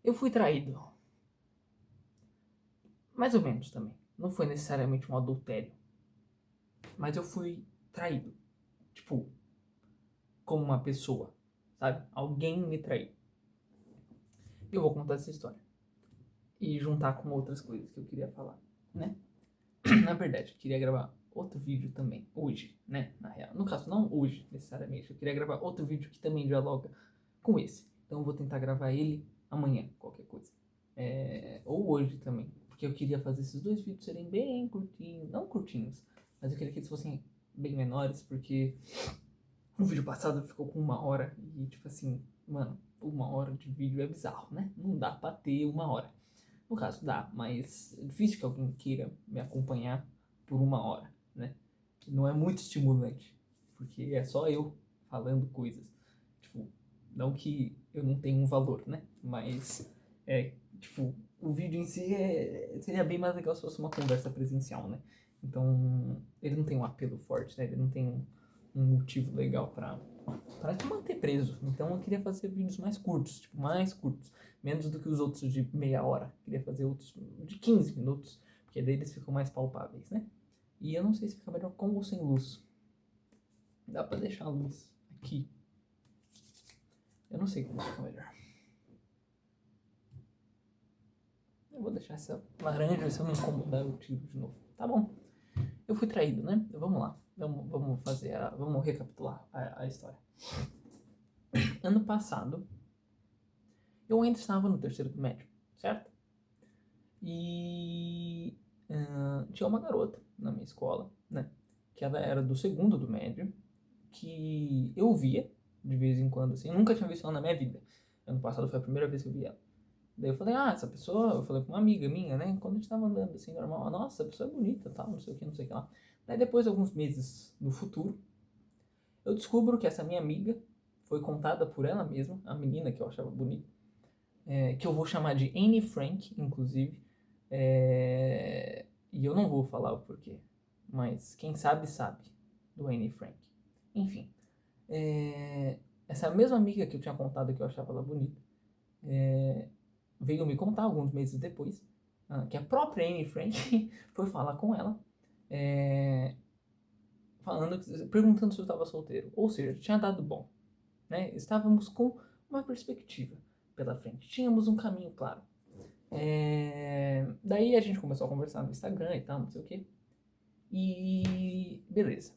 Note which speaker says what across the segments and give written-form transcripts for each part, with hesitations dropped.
Speaker 1: Eu fui traído. Mais ou menos também. Não foi necessariamente um adultério. Mas eu fui traído. Tipo, como uma pessoa, sabe? Alguém me traiu. Eu vou contar essa história. E juntar com outras coisas que eu queria falar, né? Na verdade, eu queria gravar outro vídeo também, hoje, né? Na real. No caso, não hoje, necessariamente. Eu queria gravar outro vídeo que também dialoga com esse. Então eu vou tentar gravar ele amanhã, qualquer coisa. Ou hoje também. Porque eu queria fazer esses dois vídeos serem bem curtinhos. Não curtinhos, mas eu queria que eles fossem bem menores, porque o vídeo passado ficou com 1 hora. E tipo assim, mano, 1 hora de vídeo é bizarro, né? Não dá pra ter 1 hora. No caso, dá, mas é difícil que alguém queira me acompanhar por 1 hora, né? Não é muito estimulante, porque é só eu falando coisas. Tipo, não que eu não tenha um valor, né? Mas, tipo, o vídeo em si seria bem mais legal se fosse uma conversa presencial, né? Então, ele não tem um apelo forte, né? Ele não tem um motivo legal pra te manter preso. Então eu queria fazer vídeos mais curtos, tipo, mais curtos. Menos do que os outros de meia hora. Queria fazer outros de 15 minutos, porque daí eles ficam mais palpáveis, né? E eu não sei se fica melhor com ou sem luz. Dá pra deixar a luz aqui. Eu não sei como fica melhor. Eu vou deixar essa laranja, se eu me incomodar eu tiro de novo. Tá bom. Eu fui traído, né? Vamos lá. Vamos fazer vamos recapitular a história. Ano passado, eu ainda estava no terceiro do médio, certo? E tinha uma garota na minha escola, né? Que ela era do segundo do médio, que eu via de vez em quando, assim. Eu nunca tinha visto ela na minha vida. Ano passado foi a primeira vez que eu vi ela. Daí eu falei, essa pessoa, eu falei com uma amiga minha, né? Quando a gente tava andando assim, normal, nossa, essa pessoa é bonita, tal, não sei o que, não sei o que lá. Daí depois, alguns meses no futuro, eu descubro que essa minha amiga foi contada por ela mesma, a menina que eu achava bonita, que eu vou chamar de Anne Frank, inclusive. E eu não vou falar o porquê, mas quem sabe, sabe, do Anne Frank. Enfim, essa mesma amiga que eu tinha contado que eu achava ela bonita, veio me contar alguns meses depois, que a própria Anne Frank foi falar com ela, perguntando se eu estava solteiro. Ou seja, tinha dado bom, né? Estávamos com uma perspectiva pela frente, tínhamos um caminho claro. Daí a gente começou a conversar no Instagram e tal, não sei o que. E beleza.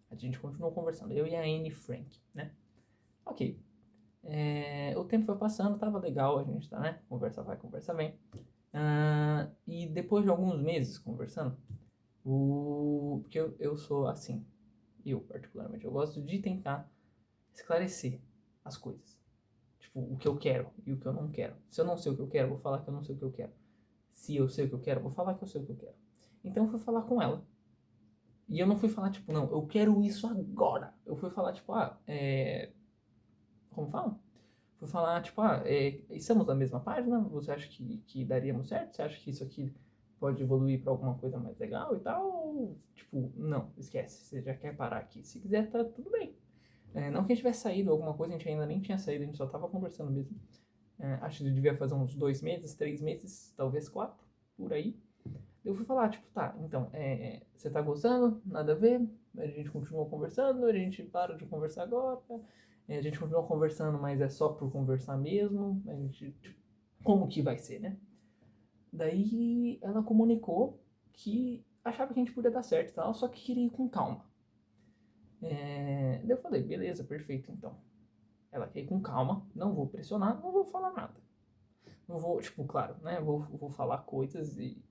Speaker 1: A gente continuou conversando, eu e a Anne Frank, né? Ok. O tempo foi passando, tava legal, a gente tá, né? Conversa vai, conversa vem. E depois de alguns meses conversando, porque eu sou assim, eu particularmente, eu gosto de tentar esclarecer as coisas. Tipo, o que eu quero e o que eu não quero. Se eu não sei o que eu quero, eu vou falar que eu não sei o que eu quero. Se eu sei o que eu quero, eu vou falar que eu sei o que eu quero. Então eu fui falar com ela. E eu não fui falar, tipo, não, eu quero isso agora. Eu fui falar, tipo, como fala? Fui falar, tipo, estamos na mesma página? Você acha que daríamos certo? Você acha que isso aqui pode evoluir pra alguma coisa mais legal e tal? Ou, tipo, não, esquece, você já quer parar aqui. Se quiser, tá tudo bem. Não que a gente tivesse saído alguma coisa, a gente ainda nem tinha saído, a gente só tava conversando mesmo. Acho que devia fazer uns 2 meses, 3 meses, talvez 4, por aí. Eu fui falar, tipo, tá, então, você tá gostando? Nada a ver? A gente continua conversando, a gente para de conversar agora, a gente continua conversando, mas é só por conversar mesmo, a gente, tipo, como que vai ser, né? Daí ela comunicou que achava que a gente podia dar certo e tal, só que queria ir com calma. Daí eu falei, beleza, perfeito, então. Ela quer ir com calma, não vou pressionar, não vou falar nada. Não vou, tipo, claro, né? Vou falar coisas e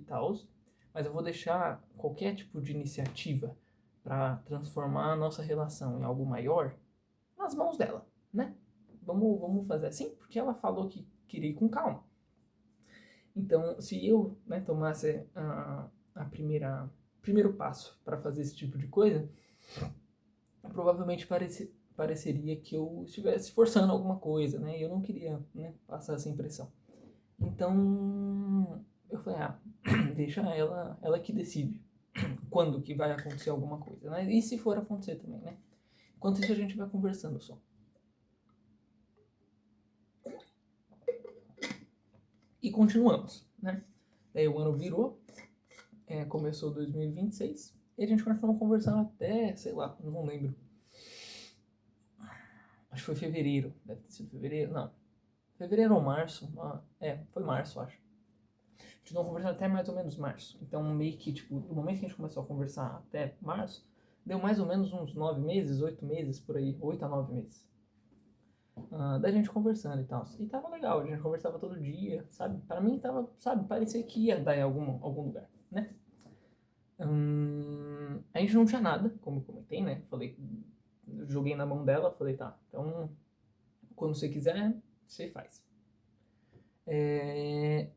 Speaker 1: tal, mas eu vou deixar qualquer tipo de iniciativa para transformar a nossa relação em algo maior nas mãos dela, né? Vamos fazer assim, porque ela falou que queria ir com calma. Então, se eu, né, tomasse a primeiro passo para fazer esse tipo de coisa, provavelmente pareceria que eu estivesse forçando alguma coisa, né? E eu não queria, né, passar essa impressão. Então, eu falei, deixa ela que decide quando que vai acontecer alguma coisa, né? E se for acontecer também, né? Enquanto isso a gente vai conversando só. E continuamos, né? Daí o ano virou, começou 2026, e a gente continuou conversando até, sei lá, não lembro. Acho que foi fevereiro, deve ter sido fevereiro, não. Fevereiro ou março, foi março, acho. A gente continuou conversando até mais ou menos março. Então, meio que, tipo, do momento que a gente começou a conversar até março, deu mais ou menos uns 9 meses, 8 meses, por aí, 8 a 9 meses. Da gente conversando e tal. E tava legal, a gente conversava todo dia, sabe? Pra mim tava, sabe, parecia que ia dar em algum lugar, né? A gente não tinha nada, como eu comentei, né? Falei, joguei na mão dela, falei, tá, então quando você quiser, você faz.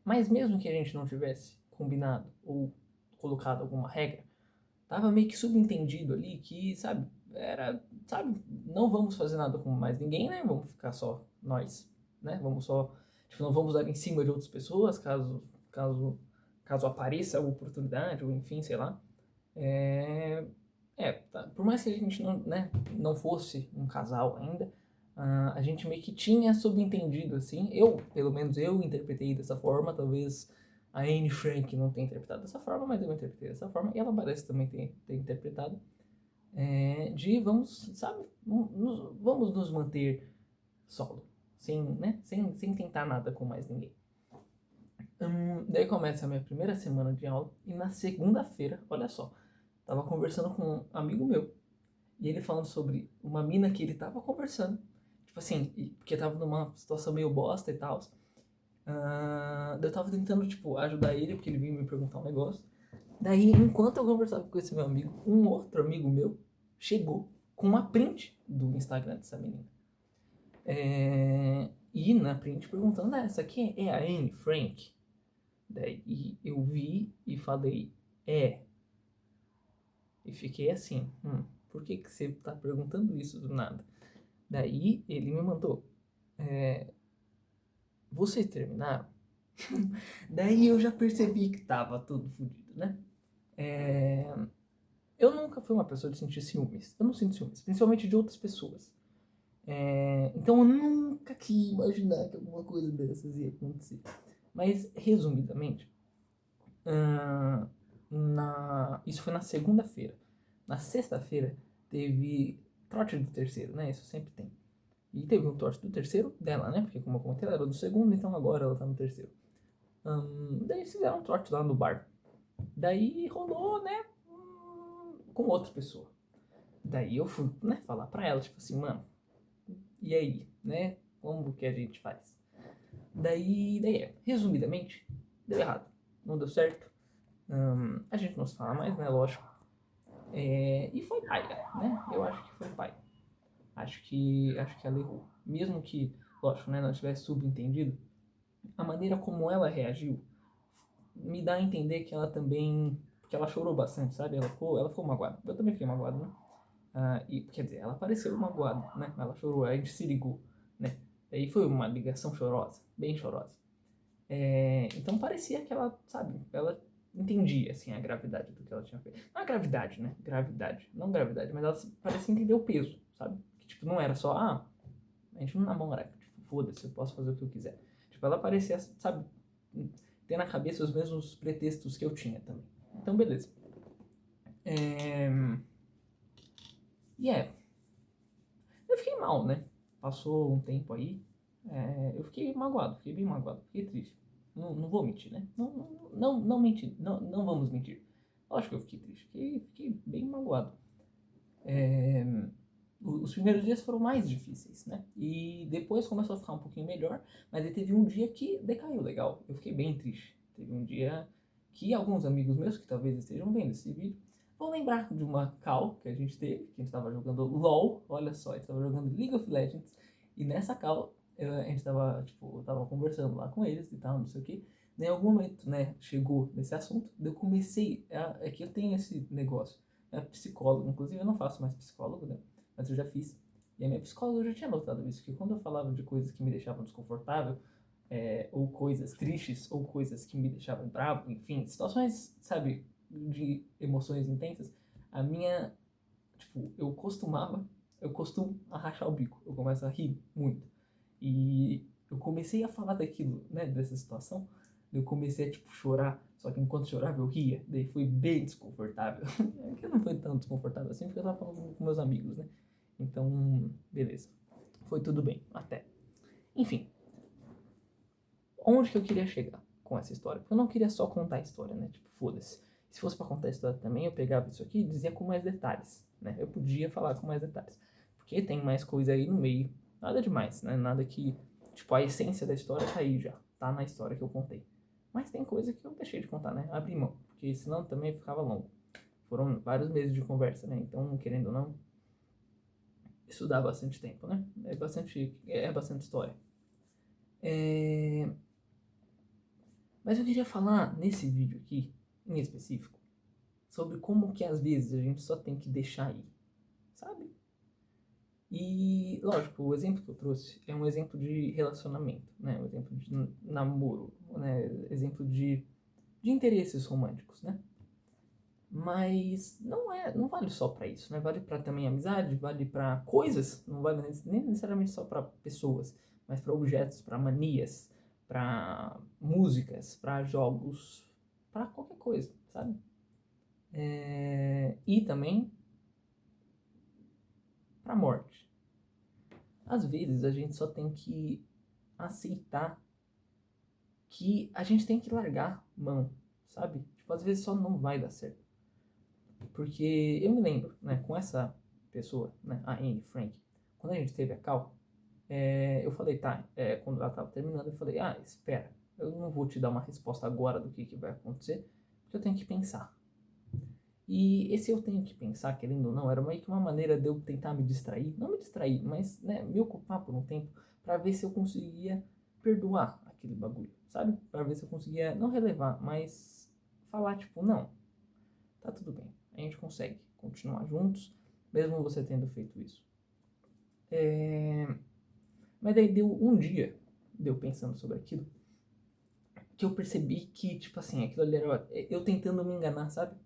Speaker 1: Mas mesmo que a gente não tivesse combinado ou colocado alguma regra, tava meio que subentendido ali que, sabe, sabe, não vamos fazer nada com mais ninguém, né? Vamos ficar só nós, né? Vamos só, tipo, não vamos dar em cima de outras pessoas, caso, caso apareça a oportunidade, ou enfim, sei lá. Tá, por mais que a gente não, né, não fosse um casal ainda, a gente meio que tinha subentendido, assim, pelo menos eu interpretei dessa forma, talvez a Anne Frank não tenha interpretado dessa forma, mas eu interpretei dessa forma, e ela parece também ter interpretado, de vamos, sabe, vamos nos manter solo, sem tentar nada com mais ninguém. Daí começa a minha primeira semana de aula, e na segunda-feira, olha só, tava conversando com um amigo meu, e ele falando sobre uma mina que ele tava conversando. Tipo assim, porque tava numa situação meio bosta e tal. Eu tava tentando, tipo, ajudar ele, porque ele vinha me perguntar um negócio. Daí, enquanto eu conversava com esse meu amigo, um outro amigo meu chegou com uma print do Instagram dessa menina. E na print perguntando, essa aqui é a Anne Frank? Daí eu vi e falei, é. E fiquei assim, por que você tá perguntando isso do nada? Daí ele me mandou, vocês terminaram? Daí eu já percebi que tava tudo fodido, né? Eu nunca fui uma pessoa de sentir ciúmes. Eu não sinto ciúmes, principalmente de outras pessoas. Então eu nunca quis imaginar que alguma coisa dessas ia acontecer. Mas, resumidamente, isso foi na segunda-feira. Na sexta-feira teve trote do terceiro, né? Isso sempre tem. E teve um trote do terceiro dela, né? Porque como eu comentei, ela era do segundo, então agora ela tá no terceiro. Daí eles fizeram um trote lá no bar. Daí rolou, né? Com outra pessoa. Daí eu fui, né, falar pra ela, tipo assim, mano, e aí, né? Como que a gente faz? Daí resumidamente, deu errado. Não deu certo. A gente não se fala mais, né? Lógico. E foi pai, né? Eu acho que foi pai. Acho que ela errou. Mesmo que, lógico, né, não tivesse subentendido, a maneira como ela reagiu me dá a entender que ela também. Porque ela chorou bastante, sabe? Ela ficou magoada. Eu também fiquei magoado, né? Quer dizer, ela pareceu magoada, né? Ela chorou, a gente se ligou, né? Aí foi uma ligação chorosa, bem chorosa. Então parecia que ela, sabe, ela entendia, assim, a gravidade do que ela tinha feito. Não a gravidade, né? Gravidade. Não gravidade, mas ela parecia entender o peso, sabe? Que, tipo, não era só, a gente não namora, tipo, foda-se, eu posso fazer o que eu quiser. Tipo, ela parecia, sabe, ter na cabeça os mesmos pretextos que eu tinha também. Então, beleza. Eu fiquei mal, né? Passou um tempo aí, eu fiquei magoado, fiquei bem magoado, fiquei triste. Não vou mentir, né? Não mentir, não vamos mentir. Acho que eu fiquei triste, fiquei bem magoado. Os primeiros dias foram mais difíceis, né? E depois começou a ficar um pouquinho melhor, mas aí teve um dia que decaiu legal. Eu fiquei bem triste. Teve um dia que alguns amigos meus, que talvez estejam vendo esse vídeo, vão lembrar de uma call que a gente teve, que a gente tava jogando LOL, olha só, a gente tava jogando League of Legends, e nessa call a gente tava, tipo, eu tava conversando lá com eles e tal, não sei o que. Em algum momento, né, chegou nesse assunto, eu comecei, é que eu tenho esse negócio, psicólogo, inclusive eu não faço mais psicólogo, né? Mas eu já fiz. E a minha psicóloga já tinha notado isso, que quando eu falava de coisas que me deixavam desconfortável, ou coisas tristes, ou coisas que me deixavam bravo, enfim, situações, sabe, de emoções intensas, a minha, tipo, eu costumo a rachar o bico, eu começo a rir muito. E eu comecei a falar daquilo, né, dessa situação, eu comecei a, tipo, chorar, só que enquanto chorava eu ria, daí foi bem desconfortável. É que não foi tão desconfortável assim, porque eu tava falando com meus amigos, né? Então, beleza. Foi tudo bem, até. Enfim, onde que eu queria chegar com essa história? Porque eu não queria só contar a história, né? Tipo, foda-se. Se fosse pra contar a história também, eu pegava isso aqui e dizia com mais detalhes, né? Eu podia falar com mais detalhes. Porque tem mais coisa aí no meio. Nada demais, né? Nada que... Tipo, a essência da história tá aí já. Tá na história que eu contei. Mas tem coisa que eu deixei de contar, né? Abri mão. Porque senão também ficava longo. Foram vários meses de conversa, né? Então, querendo ou não, isso dá bastante tempo, né? É bastante história. Mas eu queria falar nesse vídeo aqui, em específico, sobre como que às vezes a gente só tem que deixar ir, sabe? E, lógico, o exemplo que eu trouxe é um exemplo de relacionamento, né? Um exemplo de namoro, né? Exemplo de interesses românticos, né? Mas não vale só pra isso, né? Vale pra também amizade, vale pra coisas, não vale nem necessariamente só pra pessoas, mas pra objetos, pra manias, pra músicas, pra jogos, pra qualquer coisa, sabe? E também pra morte. Às vezes a gente só tem que aceitar que a gente tem que largar mão, sabe? Tipo, às vezes só não vai dar certo. Porque eu me lembro, né, com essa pessoa, né, a Anne Frank, quando a gente teve a call, eu falei, tá, quando ela tava terminando, eu falei, espera, eu não vou te dar uma resposta agora do que vai acontecer, porque eu tenho que pensar. E esse eu tenho que pensar, querendo ou não, era meio que uma maneira de eu tentar me distrair, não me distrair, mas, né, me ocupar por um tempo, pra ver se eu conseguia perdoar aquele bagulho, sabe? Pra ver se eu conseguia, não relevar, mas falar, tipo, não, tá tudo bem, a gente consegue continuar juntos, mesmo você tendo feito isso. Mas daí deu um dia, deu pensando sobre aquilo, que eu percebi que, tipo assim, aquilo ali era eu tentando me enganar, sabe?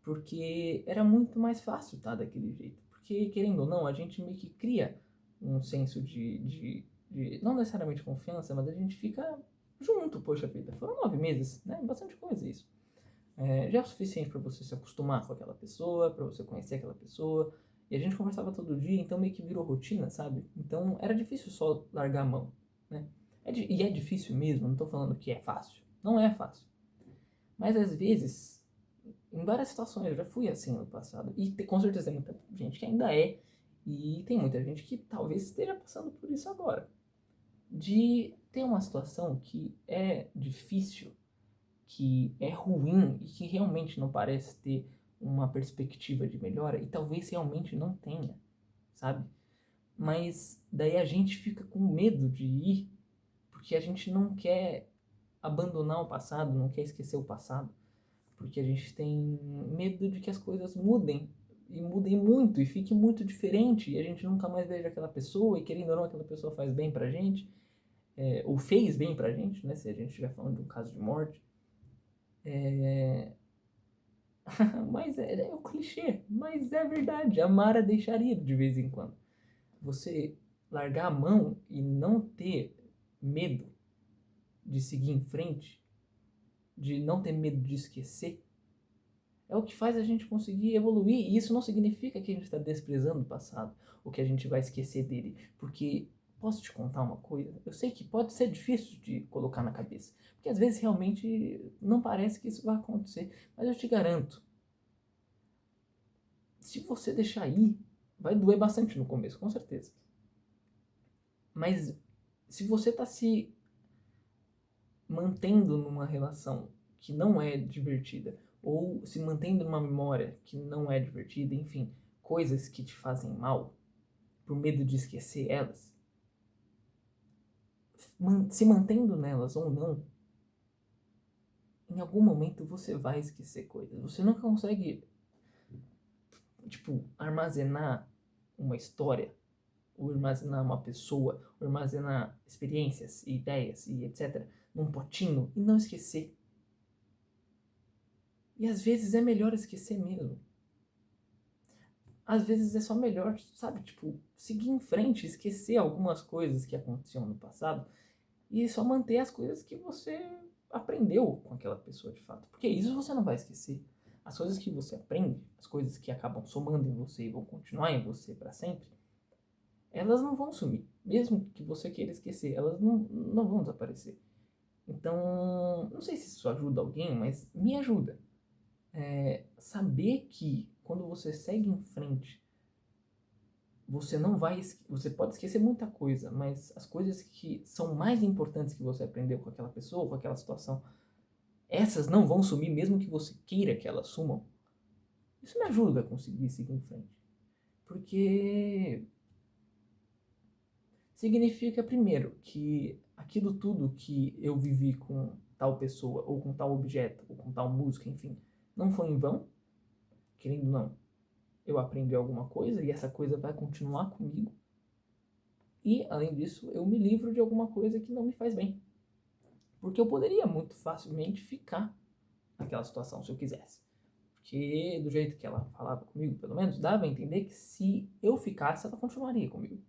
Speaker 1: Porque era muito mais fácil tá daquele jeito. Porque, querendo ou não, a gente meio que cria um senso de não necessariamente confiança, mas a gente fica junto, poxa vida. Foram 9 meses, né? Bastante coisa isso. Já é o suficiente para você se acostumar com aquela pessoa, para você conhecer aquela pessoa. E a gente conversava todo dia, então meio que virou rotina, sabe? Então era difícil só largar a mão, né? E é difícil mesmo, não tô falando que é fácil. Não é fácil. Mas às vezes, em várias situações, eu já fui assim no passado. E com certeza tem muita gente que ainda é. E tem muita gente que talvez esteja passando por isso agora. De ter uma situação que é difícil, que é ruim e que realmente não parece ter uma perspectiva de melhora, e talvez realmente não tenha, sabe? Mas daí a gente fica com medo de ir, porque a gente não quer abandonar o passado, não quer esquecer o passado, porque a gente tem medo de que as coisas mudem, e mudem muito, e fique muito diferente, e a gente nunca mais veja aquela pessoa, e querendo ou não, aquela pessoa faz bem pra gente, ou fez bem pra gente, né? Se a gente estiver falando de um caso de morte. Mas é um clichê, mas é verdade. A Mara deixaria de vez em quando. Você largar a mão e não ter medo de seguir em frente, de não ter medo de esquecer, é o que faz a gente conseguir evoluir. E isso não significa que a gente está desprezando o passado ou que a gente vai esquecer dele. Porque, posso te contar uma coisa? Eu sei que pode ser difícil de colocar na cabeça. Porque às vezes realmente não parece que isso vai acontecer. Mas eu te garanto, se você deixar ir, vai doer bastante no começo, com certeza. Mas se você está se mantendo numa relação que não é divertida, ou se mantendo numa memória que não é divertida, enfim, coisas que te fazem mal, por medo de esquecer elas, se mantendo nelas ou não, em algum momento você vai esquecer coisas. Você não consegue, tipo, armazenar uma história, ou armazenar uma pessoa, ou armazenar experiências e ideias e etc. num potinho e não esquecer. E às vezes é melhor esquecer mesmo. Às vezes é só melhor, sabe, tipo, seguir em frente, esquecer algumas coisas que aconteciam no passado e só manter as coisas que você aprendeu com aquela pessoa de fato. Porque isso você não vai esquecer. As coisas que você aprende, as coisas que acabam somando em você e vão continuar em você para sempre, elas não vão sumir. Mesmo que você queira esquecer, elas não vão desaparecer. Então, não sei se isso ajuda alguém, mas me ajuda. Saber que quando você segue em frente, você não vai. Você pode esquecer muita coisa, mas as coisas que são mais importantes que você aprendeu com aquela pessoa, com aquela situação, essas não vão sumir mesmo que você queira que elas sumam. Isso me ajuda a conseguir seguir em frente. Porque significa, primeiro, que aquilo tudo que eu vivi com tal pessoa, ou com tal objeto, ou com tal música, enfim, não foi em vão, querendo ou não. Eu aprendi alguma coisa e essa coisa vai continuar comigo. E, além disso, eu me livro de alguma coisa que não me faz bem. Porque eu poderia muito facilmente ficar naquela situação se eu quisesse. Porque, do jeito que ela falava comigo, pelo menos, dava a entender que se eu ficasse, ela continuaria comigo.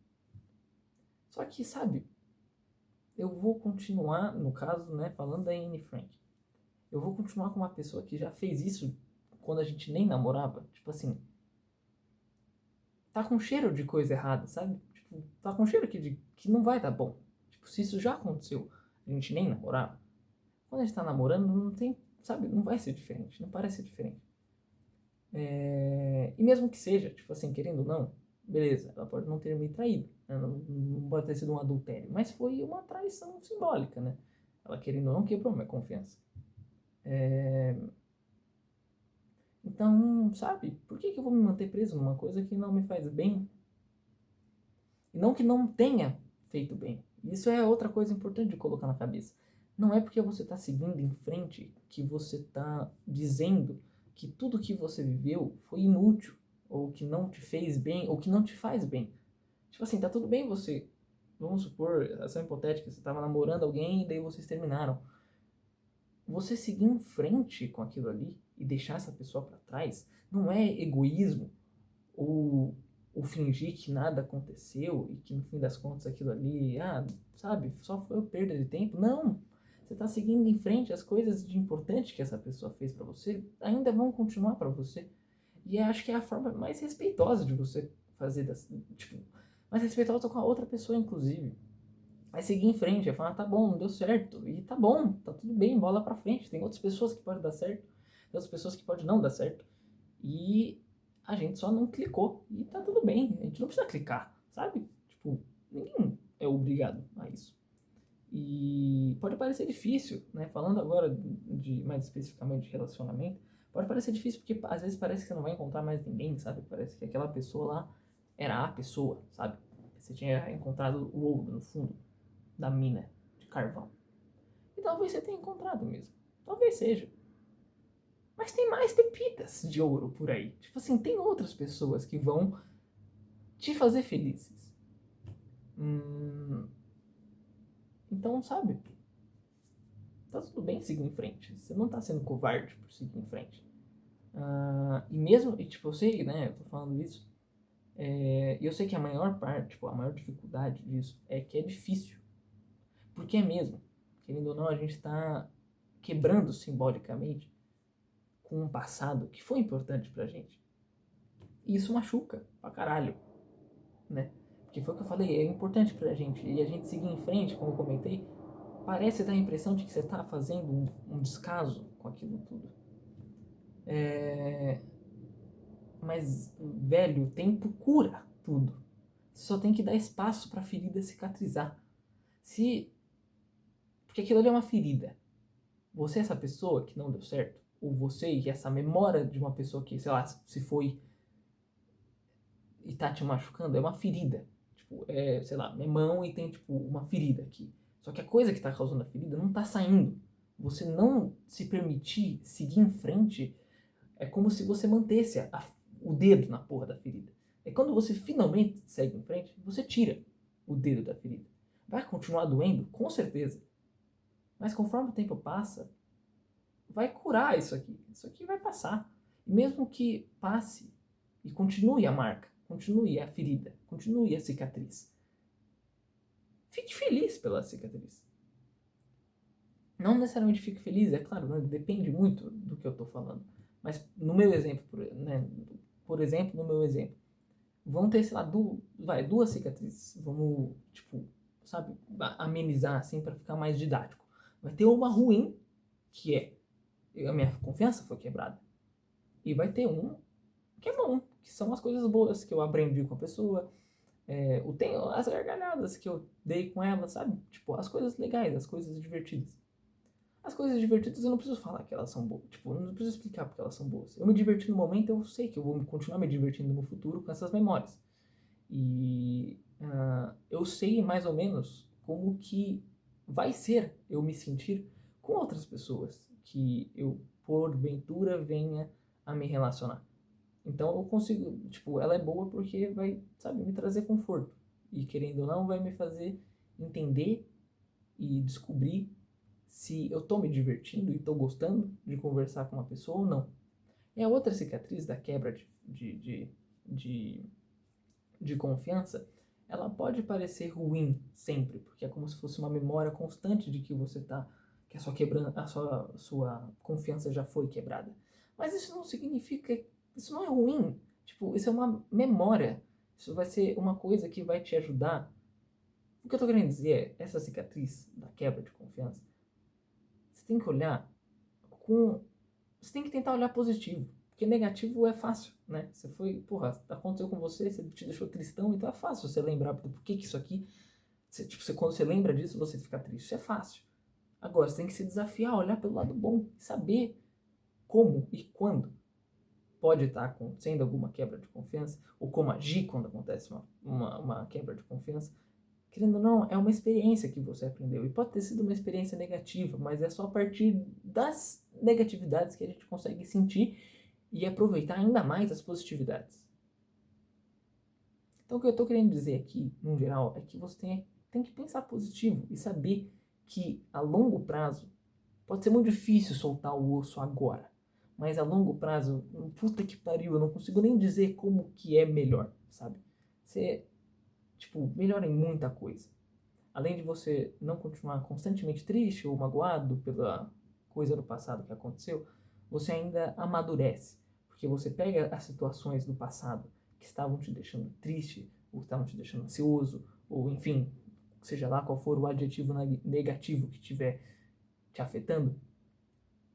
Speaker 1: Só que, sabe, eu vou continuar, no caso, né, falando da Anne Frank, eu vou continuar com uma pessoa que já fez isso quando a gente nem namorava. Tipo assim, tá com cheiro de coisa errada, sabe? Tipo, tá com cheiro que não vai dar bom. Tipo, se isso já aconteceu, a gente nem namorava. Quando a gente tá namorando, não tem, sabe, não vai ser diferente, não parece ser diferente. E mesmo que seja, tipo assim, querendo ou não, beleza, ela pode não ter me traído, né? Não pode ter sido um adultério, mas foi uma traição simbólica, né? Ela querendo ou não quebrou minha confiança. Então, sabe, por que eu vou me manter preso numa coisa que não me faz bem? E não que não tenha feito bem. Isso é outra coisa importante de colocar na cabeça. Não é porque você está seguindo em frente que você está dizendo que tudo que você viveu foi inútil, ou que não te fez bem, ou que não te faz bem. Tipo assim, tá tudo bem você, vamos supor, ação hipotética, você estava namorando alguém e daí vocês terminaram. Você seguir em frente com aquilo ali e deixar essa pessoa para trás não é egoísmo ou, ou fingir que nada aconteceu e que no fim das contas aquilo ali, sabe, só foi perda de tempo. Não! Você está seguindo em frente, as coisas de importante que essa pessoa fez para você ainda vão continuar para você. E eu acho que é a forma mais respeitosa de você fazer, tipo, mais respeitosa com a outra pessoa, inclusive. Vai seguir em frente, vai falar, tá bom, não deu certo. E tá bom, tá tudo bem, bola pra frente. Tem outras pessoas que podem dar certo, tem outras pessoas que podem não dar certo. E a gente só não clicou. E tá tudo bem, a gente não precisa clicar, sabe? Tipo, ninguém é obrigado a isso. E pode parecer difícil, né? Falando agora de mais especificamente de relacionamento, pode parecer difícil porque às vezes parece que você não vai encontrar mais ninguém, sabe? Parece que aquela pessoa lá era a pessoa, sabe? Você tinha encontrado o ouro no fundo da mina de carvão. E talvez você tenha encontrado mesmo. Talvez seja. Mas tem mais pepitas de ouro por aí. Tipo assim, tem outras pessoas que vão te fazer felizes. Então, sabe? Tá tudo bem seguir em frente. Você não tá sendo covarde por seguir em frente. E mesmo, e tipo, eu sei, né? Eu tô falando isso. E eu sei que a maior parte, tipo, a maior dificuldade disso é que é difícil. Porque é mesmo. Querendo ou não, a gente tá quebrando simbolicamente com um passado que foi importante pra gente. E isso machuca pra caralho, né? Porque foi o que eu falei, é importante pra gente. E a gente seguir em frente, como eu comentei, parece dar a impressão de que você tá fazendo um descaso com aquilo tudo. Mas, velho, o tempo cura tudo. Você só tem que dar espaço pra ferida cicatrizar. Se... Porque aquilo ali é uma ferida. Você é essa pessoa que não deu certo, ou você e essa memória de uma pessoa que, sei lá, se foi e tá te machucando, é uma ferida. Tipo, sei lá, minha mão e tem, tipo, uma ferida aqui. Só que a coisa que tá causando a ferida não tá saindo. Você não se permitir seguir em frente é como se você mantesse o dedo na porra da ferida. É quando você finalmente segue em frente, você tira o dedo da ferida. Vai continuar doendo? Com certeza. Mas conforme o tempo passa, vai curar isso aqui. Isso aqui vai passar. E mesmo que passe e continue a marca, continue a ferida, continue a cicatriz. Fique feliz pela cicatriz. Não necessariamente fique feliz, é claro, né? Depende muito do que eu tô falando. Mas no meu exemplo, por exemplo, no meu exemplo, vão ter, sei lá, duas cicatrizes. Vamos, tipo, sabe, amenizar assim para ficar mais didático. Vai ter uma ruim, que é a minha confiança foi quebrada. E vai ter um que é bom, que são as coisas boas que eu aprendi com a pessoa. Tem as gargalhadas que eu dei com ela, sabe? Tipo, as coisas legais, as coisas divertidas. As coisas divertidas eu não preciso falar que elas são boas. Tipo, eu não preciso explicar porque elas são boas. Eu me diverti no momento, eu sei que eu vou continuar me divertindo no futuro com essas memórias. E eu sei mais ou menos como que vai ser eu me sentir com outras pessoas que eu, porventura, venha a me relacionar. Então eu consigo, tipo, ela é boa porque vai, sabe, me trazer conforto. E querendo ou não, vai me fazer entender e descobrir se eu tô me divertindo e tô gostando de conversar com uma pessoa ou não. E a outra cicatriz da quebra de, de confiança, ela pode parecer ruim sempre, porque é como se fosse uma memória constante de que você tá, que a sua confiança já foi quebrada. Mas isso não significa, isso não é ruim. Tipo, isso é uma memória. Isso vai ser uma coisa que vai te ajudar. O que eu tô querendo dizer é, essa cicatriz da quebra de confiança, você tem que olhar com. Você tem que tentar olhar positivo. Porque negativo é fácil, né? Você foi, porra, aconteceu com você, você te deixou tristão, então é fácil você lembrar por que isso aqui. Quando você lembra disso, você fica triste. Isso é fácil. Agora, você tem que se desafiar, olhar pelo lado bom, saber como e quando pode estar acontecendo alguma quebra de confiança, ou como agir quando acontece uma quebra de confiança. Querendo ou não, é uma experiência que você aprendeu. E pode ter sido uma experiência negativa, mas é só a partir das negatividades que a gente consegue sentir e aproveitar ainda mais as positividades. Então, o que eu estou querendo dizer aqui, no geral, é que você tem que pensar positivo e saber que a longo prazo pode ser muito difícil soltar o osso agora. Mas a longo prazo, puta que pariu, eu não consigo nem dizer como que é melhor, sabe? Você, tipo, melhora em muita coisa. Além de você não continuar constantemente triste ou magoado pela coisa do passado que aconteceu, você ainda amadurece, porque você pega as situações do passado que estavam te deixando triste, ou estavam te deixando ansioso, ou enfim, seja lá qual for o adjetivo negativo que estiver te afetando,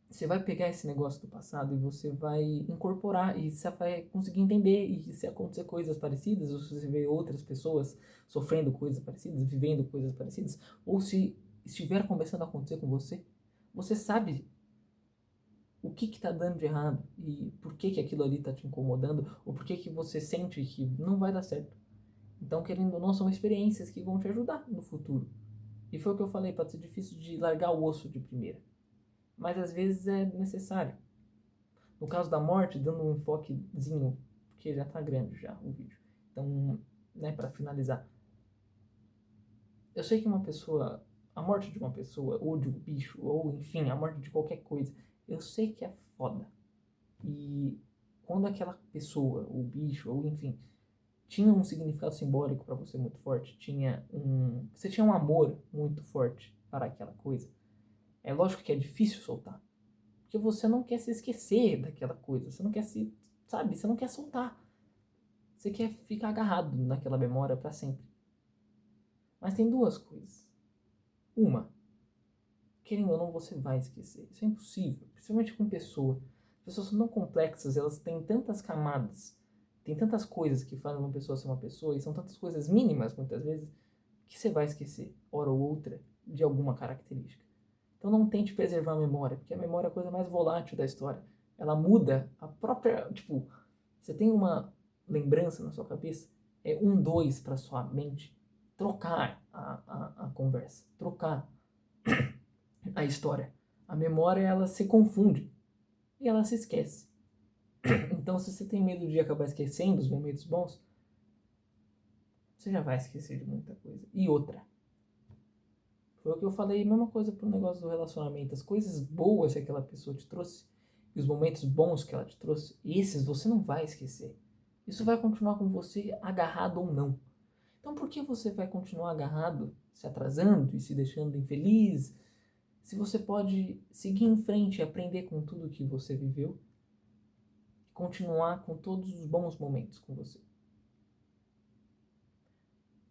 Speaker 1: você vai pegar esse negócio do passado e você vai incorporar e você vai conseguir entender. E se acontecer coisas parecidas, ou se você vê outras pessoas sofrendo coisas parecidas, vivendo coisas parecidas, ou se estiver começando a acontecer com você, você sabe o que está dando de errado e por que aquilo ali está te incomodando, ou por que você sente que não vai dar certo. Então, querendo ou não, são experiências que vão te ajudar no futuro. E foi o que eu falei, pode ser difícil de largar o osso de primeira, mas às vezes é necessário. No caso da morte, dando um enfoquezinho, porque já tá grande já o vídeo. Então, né, para finalizar. Eu sei que uma pessoa, a morte de uma pessoa, ou de um bicho, ou enfim, a morte de qualquer coisa, eu sei que é foda. E quando aquela pessoa, ou bicho, ou enfim, tinha um significado simbólico para você muito forte, você tinha um amor muito forte para aquela coisa, é lógico que é difícil soltar. Porque você não quer se esquecer daquela coisa, você não quer se, sabe, você não quer soltar. Você quer ficar agarrado naquela memória para sempre. Mas tem duas coisas. Uma, querendo ou não, você vai esquecer. Isso é impossível, principalmente com pessoa. As pessoas são tão complexas, elas têm tantas camadas, tem tantas coisas que fazem uma pessoa ser uma pessoa, e são tantas coisas mínimas, muitas vezes, que você vai esquecer, hora ou outra, de alguma característica. Então não tente preservar a memória, porque a memória é a coisa mais volátil da história. Ela muda a própria. Tipo, você tem uma lembrança na sua cabeça, é um dois para sua mente trocar a conversa, trocar a história. A memória ela se confunde e ela se esquece. Então, se você tem medo de acabar esquecendo os momentos bons, você já vai esquecer de muita coisa. E outra, foi o que eu falei, a mesma coisa pro negócio do relacionamento. As coisas boas que aquela pessoa te trouxe e os momentos bons que ela te trouxe, esses você não vai esquecer. Isso vai continuar com você agarrado ou não. Então por que você vai continuar agarrado, se atrasando e se deixando infeliz? se você pode seguir em frente e aprender com tudo que você viveu, continuar com todos os bons momentos com você.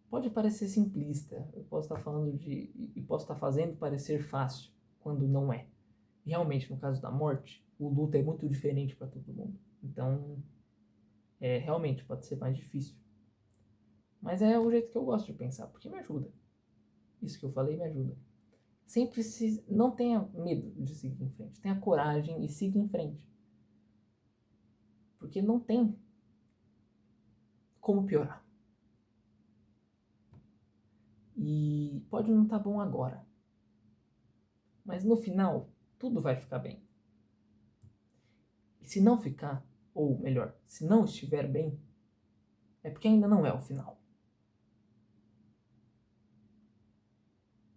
Speaker 1: Pode parecer simplista, eu posso estar falando e posso estar fazendo parecer fácil, quando não é. Realmente, no caso da morte, o luto é muito diferente para todo mundo. Então, realmente pode ser mais difícil. Mas é o jeito que eu gosto de pensar, porque me ajuda. Isso que eu falei me ajuda. Sempre não tenha medo de seguir em frente. Tenha coragem e siga em frente. Porque não tem como piorar. E pode não estar bom agora. Mas no final, tudo vai ficar bem. E se não ficar, ou melhor, se não estiver bem, é porque ainda não é o final.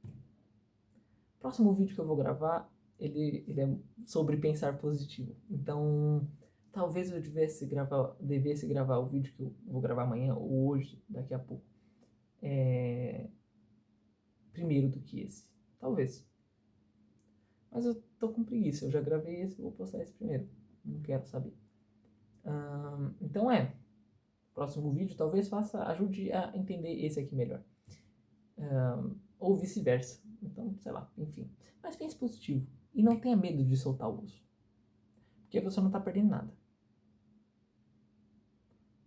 Speaker 1: O próximo vídeo que eu vou gravar, ele é sobre pensar positivo. Então, talvez eu devesse gravar o vídeo que eu vou gravar amanhã ou hoje, daqui a pouco. Primeiro do que esse. Talvez. Mas eu tô com preguiça. Eu já gravei esse, vou postar esse primeiro. Não quero saber. Então próximo vídeo talvez ajude a entender esse aqui melhor. Ou vice-versa. Então, sei lá, enfim. Mas pense positivo. E não tenha medo de soltar o osso. Porque você não tá perdendo nada.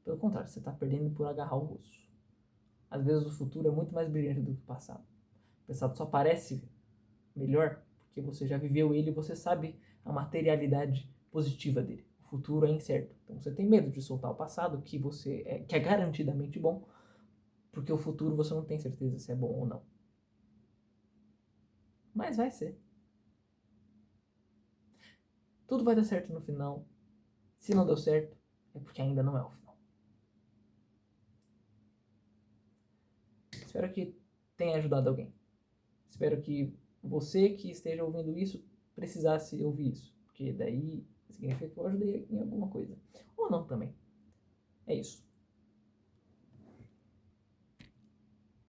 Speaker 1: Pelo contrário, você tá perdendo por agarrar o osso. Às vezes o futuro é muito mais brilhante do que o passado. O passado só parece melhor porque você já viveu ele e você sabe a materialidade positiva dele. O futuro é incerto. Então você tem medo de soltar o passado, que é garantidamente bom, porque o futuro você não tem certeza se é bom ou não. Mas vai ser. Tudo vai dar certo no final. Se não deu certo, é porque ainda não é o final. Espero que tenha ajudado alguém. Espero que você que esteja ouvindo isso precisasse ouvir isso. Porque daí significa que eu ajudei em alguma coisa. Ou não também. É isso.